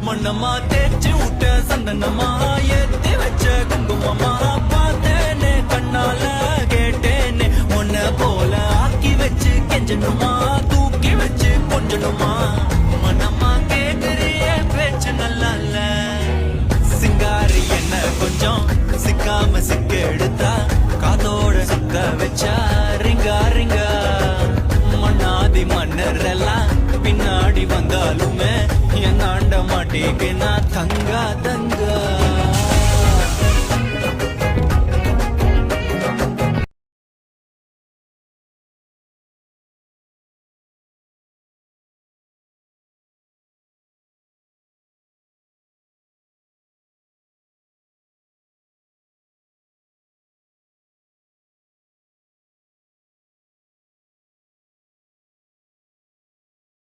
மண்ணம்மா தேய்ச்சி விட்ட சந்தனமா ஏத்தி வச்ச குங்குமமா பார்த்தேனே கண்ணால கேட்டேனே உன்ன போல ஆக்கி வச்சு கெஞ்சணுமா தூக்கி வச்சு கொஞ்சணுமா மண்ணம்மா கேக்குறிய பேச்சு நல்லா இல்ல சிங்காரி என்ன கொஞ்சம் சிக்காம சிக்க எடுத்தா காதோட சுக்க வச்சா ரிங்கா ரிங்கா மண்ணாதி மன்னர் எல்லாம் பின்னாடி வந்தாலுமே என் ஆண்ட மாட்டேங்க நான் தங்கா தங்க